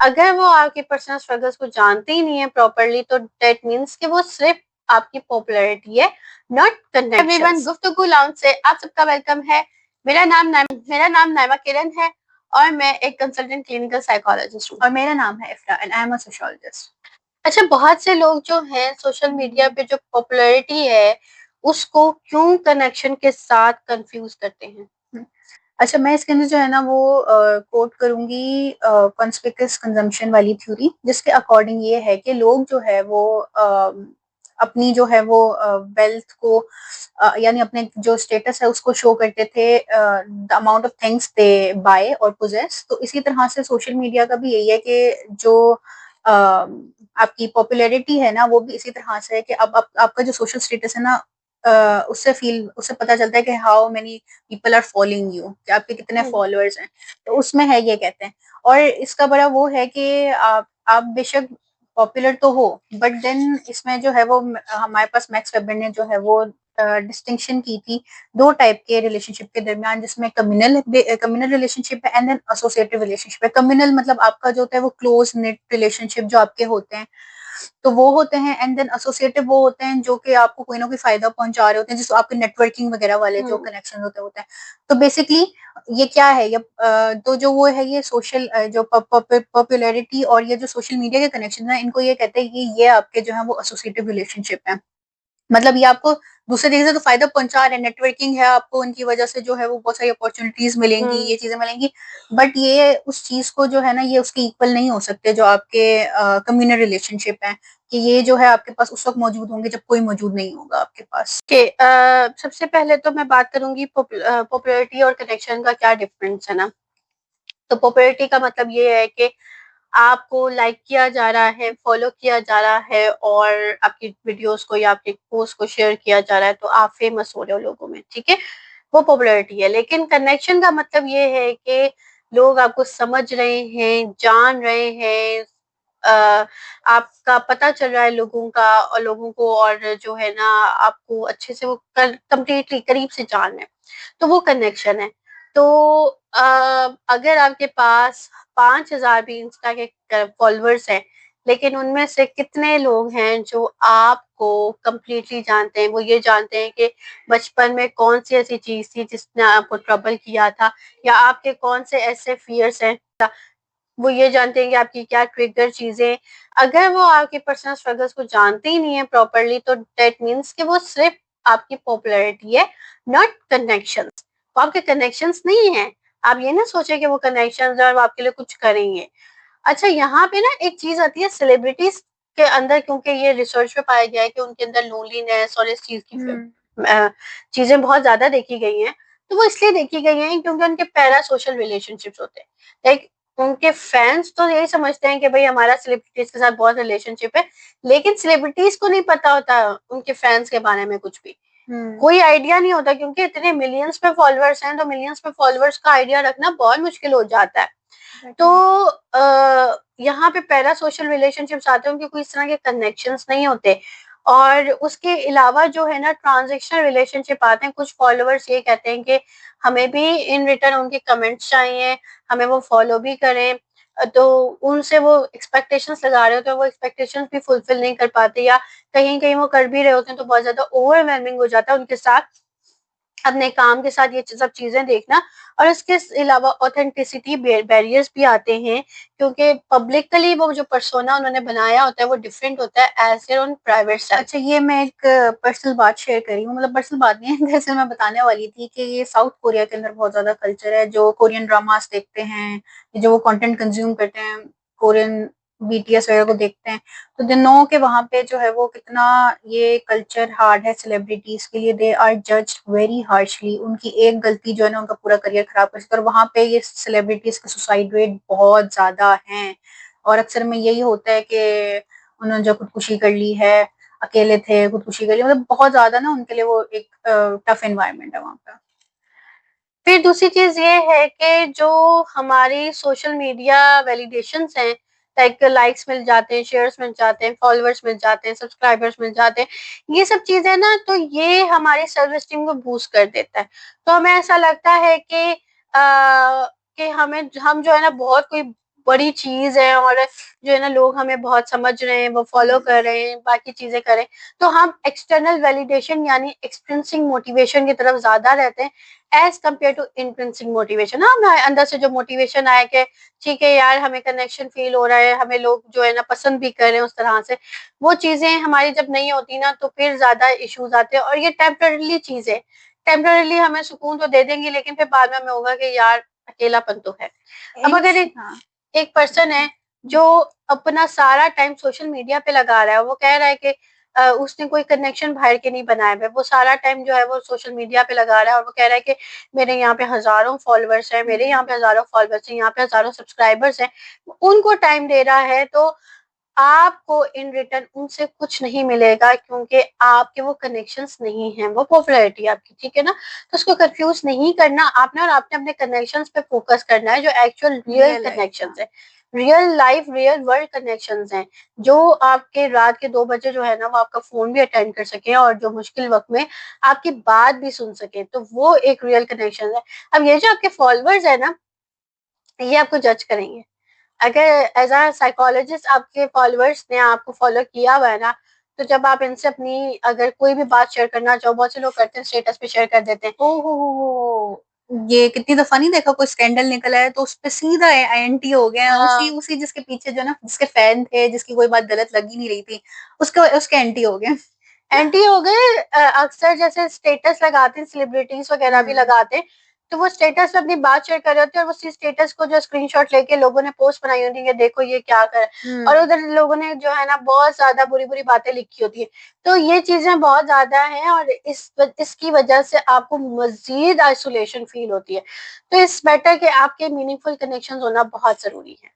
अगर वो आपके पर्सनल स्ट्रगल्स को जानते ही नहीं है प्रॉपरली, तो दैट मीन्स कि वो सिर्फ आपकी पॉपुलैरिटी है, नॉट कनेक्शन। एवरीवन, गुफ्तगू लाउंज से आप सबका वेलकम है। मेरा नाम नाइमा किरण है और मैं एक कंसल्टेंट क्लिनिकल साइकोलॉजिस्ट हूँ। और मेरा नाम है इफ्रा and I am a sociologist. अच्छा, बहुत से लोग जो हैं सोशल मीडिया पे जो पॉपुलैरिटी है उसको क्यों कनेक्शन के साथ कंफ्यूज करते हैं? अच्छा, मैं इसके अंदर जो है ना वो कोट करूंगी कॉन्स्पिकस कंजम्पशन वाली थ्योरी, जिसके अकॉर्डिंग ये है कि लोग जो है वो अपनी जो है वो वेल्थ को यानी अपने जो स्टेटस है उसको शो करते थे the amount of things they buy और पोजेस। तो इसी तरह से सोशल मीडिया का भी यही है कि जो आपकी पॉपुलैरिटी है ना वो भी इसी तरह से है कि अब आपका जो सोशल स्टेटस है ना उससे पता चलता है कि how many people are following you, कि आपके कितने फॉलोअर्स हैं। तो उसमें है ये कहते हैं। और इसका बड़ा वो है कि आप बेशक पॉपुलर तो हो, बट देन इसमें जो है वो हमारे पास मैक्स वेबर ने जो है वो डिस्टिंक्शन की थी दो टाइप के रिलेशनशिप के दरमियान, जिसमें कम्युनल रिलेशनशिप है एंड देन एसोसिएटिव रिलेशनशिप है। कम्युनल मतलब आपका जो होता है वो क्लोज नेट रिलेशनशिप जो आपके होते हैं, तो वो होते हैं। एंड देन एसोसिएटिव वो होते हैं जो कि आपको कोई ना कोई फायदा पहुंचा रहे होते हैं, जिसको आपके नेटवर्किंग वगैरह वाले जो कनेक्शन होते हैं। तो बेसिकली ये क्या है, ये तो जो वो है ये सोशल जो पॉपुलैरिटी और ये जो सोशल मीडिया के कनेक्शन है, इनको ये कहते हैं कि ये आपके जो है वो एसोसिएटिव रिलेशनशिप है। मतलब ये आपको दूसरे तरीके से तो फायदा पहुंचा रहे हैं, नेटवर्किंग है आपको, उनकी वजह से जो है वो बहुत सारी अपॉर्चुनिटीज मिलेंगी, ये चीजें मिलेंगी। बट ये उस चीज को जो है ना ये उसके इक्वल नहीं हो सकते जो आपके कम्युनल रिलेशनशिप है, कि ये जो है आपके पास उस वक्त मौजूद होंगे जब कोई मौजूद नहीं होगा आपके पास। के सबसे पहले तो मैं बात करूंगी पॉपुलैरिटी और कनेक्शन का क्या डिफरेंस है ना। तो पॉपुलैरिटी का मतलब ये है कि आपको लाइक किया जा रहा है, फॉलो किया जा रहा है और आपकी वीडियोस को या आपके पोस्ट को शेयर किया जा रहा है, तो आप फेमस हो रहे हो लोगों में, ठीक है, वो पॉपुलैरिटी है। लेकिन कनेक्शन का मतलब ये है कि लोग आपको समझ रहे हैं, जान रहे हैं, आपका पता चल रहा है लोगों का, और लोगों को और जो है ना आपको अच्छे से वो कंप्लीटली करीब से जान रहे हैं, तो वो कनेक्शन है। तो अगर आपके पास 5,000 भी इंस्टा के फॉलोअर्स हैं, लेकिन उनमें से कितने लोग हैं जो आपको कंप्लीटली जानते हैं, वो ये जानते हैं कि बचपन में कौन सी ऐसी चीज थी जिसने आपको ट्रबल किया था, या आपके कौन से ऐसे फियर्स हैं, वो ये जानते हैं कि आपकी क्या ट्रिगर चीजें। अगर वो आपके पर्सनल स्ट्रगल्स को जानते ही नहीं है प्रॉपरली, तो दैट मीन्स कि वो सिर्फ आपकी पॉपुलैरिटी है, नॉट कनेक्शन। वो आपके कनेक्शंस नहीं है। आप ये ना सोचे कि वो कनेक्शंस है और वो आपके लिए कुछ करेंगे। अच्छा, यहाँ पे ना एक चीज आती है सेलिब्रिटीज के अंदर, क्योंकि ये रिसर्च में पाया गया है कि उनके अंदर लोनलीनेस और इस चीज की चीजें बहुत ज्यादा देखी गई हैं। तो वो इसलिए देखी गई हैं क्योंकि उनके पैरा सोशल रिलेशनशिप्स होते हैं। लाइक उनके फैंस तो यही समझते हैं कि भाई हमारा सेलिब्रिटीज के साथ बहुत रिलेशनशिप है, लेकिन सेलिब्रिटीज को नहीं पता होता उनके फैंस के बारे में कुछ भी। कोई आइडिया नहीं होता, क्योंकि इतने मिलियंस पे फॉलोअर्स हैं, तो मिलियंस पे फॉलोअर्स का आइडिया रखना बहुत मुश्किल हो जाता है। तो यहाँ पे पैरा सोशल रिलेशनशिप्स आते हैं, उनके कोई इस तरह के कनेक्शंस नहीं होते। और उसके अलावा जो है ना ट्रांजेक्शनल रिलेशनशिप आते हैं। कुछ फॉलोअर्स ये कहते हैं कि हमें भी इन रिटर्न उनके कमेंट्स चाहिए, हमें वो फॉलो भी करें। तो उनसे वो एक्सपेक्टेशंस लगा रहे होते हैं, वो एक्सपेक्टेशंस भी फुलफिल नहीं कर पाते, या कहीं कहीं वो कर भी रहे होते हैं तो बहुत ज्यादा ओवरवेलमिंग हो जाता है उनके साथ, अपने काम के साथ ये सब चीजें देखना। और इसके अलावा ऑथेंटिसिटी बैरियर्स भी आते हैं, क्योंकि पब्लिकली वो जो पर्सोना उन्होंने बनाया होता है वो डिफरेंट होता है as their own private self. अच्छा, ये मैं एक पर्सनल बात शेयर कर रही हूँ, मतलब पर्सनल बात नहीं है, दरअसल मैं बताने वाली थी कि ये साउथ कोरिया के अंदर बहुत ज्यादा कल्चर है। जो कोरियन ड्रामास देखते हैं, जो वो कंटेंट कंज्यूम करते हैं, कोरियन बीटीएस वगैरह को देखते हैं, तो दे नो के वहां पे जो है वो कितना ये कल्चर हार्ड है सेलिब्रिटीज के लिए। They are judged very harshly. उनकी एक गलती जो है ना उनका पूरा करियर खराब कर सकती है। और वहां पे ये सेलिब्रिटीज का सुसाइड रेट बहुत ज्यादा है। और अक्सर में यही होता है कि उन्होंने जो खुदकुशी कर ली है, अकेले थे खुदकुशी कर ली, मतलब बहुत ज्यादा ना उनके लिए वो एक टफ एनवायरनमेंट है वहां पे। फिर दूसरी चीज ये है कि जो हमारी सोशल मीडिया वैलिडेशंस हैं, लाइक्स मिल जाते हैं, शेयर्स मिल जाते हैं, फॉलोअर्स मिल जाते हैं, सब्सक्राइबर्स मिल जाते हैं, ये सब चीजें ना, तो ये हमारी सेल्फ एस्टीम को बूस्ट कर देता है। तो हमें ऐसा लगता है कि हम जो है ना बहुत कोई बड़ी चीज है, और जो है ना लोग हमें बहुत समझ रहे हैं, वो फॉलो कर रहे हैं, बाकी चीजें करें, तो हम एक्सटर्नल वैलिडेशन यानी एक्सट्रिंसिक मोटिवेशन की तरफ ज्यादा रहते हैं as compared to intrinsic motivation. हाँ, अंदर से जो मोटिवेशन आया कि ठीक है यार, हमें कनेक्शन फील हो रहा है, हमें लोग जो है ना पसंद भी कर रहे हैं उस तरह से, वो चीजें हमारी जब नहीं होती ना तो फिर ज्यादा इश्यूज आते हैं। और ये टेम्पररी चीजें, टेम्पररी हमें सुकून तो दे देंगी, लेकिन फिर बाद में हमें होगा कि यार अकेलापन तो है। अब अगर एक पर्सन है जो अपना सारा टाइम सोशल मीडिया पे लगा रहा है, वो कह रहा है कि उसने कोई कनेक्शन बाहर के नहीं बनाए हुए, वो सारा टाइम जो है वो सोशल मीडिया पे लगा रहा है, और वो कह रहा है कि मेरे यहाँ पे हजारों फॉलोअर्स हैं, मेरे यहाँ पे हजारों फॉलोअर्स हैं, यहाँ पे हजारों सब्सक्राइबर्स हैं, उनको टाइम दे रहा है, तो आपको इन रिटर्न उनसे कुछ नहीं मिलेगा, क्योंकि आपके वो कनेक्शंस नहीं हैं, वो पॉपुलैरिटी आपकी, ठीक है ना। तो उसको कंफ्यूज नहीं करना आपने, और आपने अपने कनेक्शंस पे फोकस करना है, जो एक्चुअल रियल कनेक्शंस है, real life real world connections हैं, जो आपके रात के 2 बजे जो है ना वो आपका फोन भी अटेंड कर सके, और जो मुश्किल वक्त में आपकी बात भी सुन सके, तो वो एक रियल कनेक्शन है। अब ये जो आपके फॉलोअर्स है ना, ये आपको जज करेंगे। अगर एज अ साइकोलॉजिस्ट आपके फॉलोअर्स ने आपको फॉलो किया हुआ है ना, तो जब आप इनसे अपनी अगर कोई भी बात शेयर करना चाहो, बहुत से लोग करते हैं स्टेटस पे शेयर कर देते हैं, ओहो, ये कितनी दफा नहीं देखा, कोई स्कैंडल निकला है तो उस पे सीधा एंटी हो गया। उसी उसी जिसके पीछे जो ना, जिसके फैन थे, जिसकी कोई बात गलत लगी नहीं रही थी, उसके एंटी हो गए। एंटी हो गए। अक्सर जैसे स्टेटस लगाते हैं, सेलिब्रिटीज वगैरह भी लगाते हैं, तो वो स्टेटस पे अपनी बात शेयर कर रहे होते हैं, और उसी स्टेटस को जो स्क्रीनशॉट लेके लोगों ने पोस्ट बनाई होती है, देखो ये क्या कर, और उधर लोगों ने जो है ना बहुत ज्यादा बुरी बुरी बातें लिखी होती है। तो ये चीजें बहुत ज्यादा हैं, और इसकी वजह से आपको मजीद आइसोलेशन फील होती है। तो इस बेटर के आपके मीनिंगफुल कनेक्शन होना बहुत जरूरी है।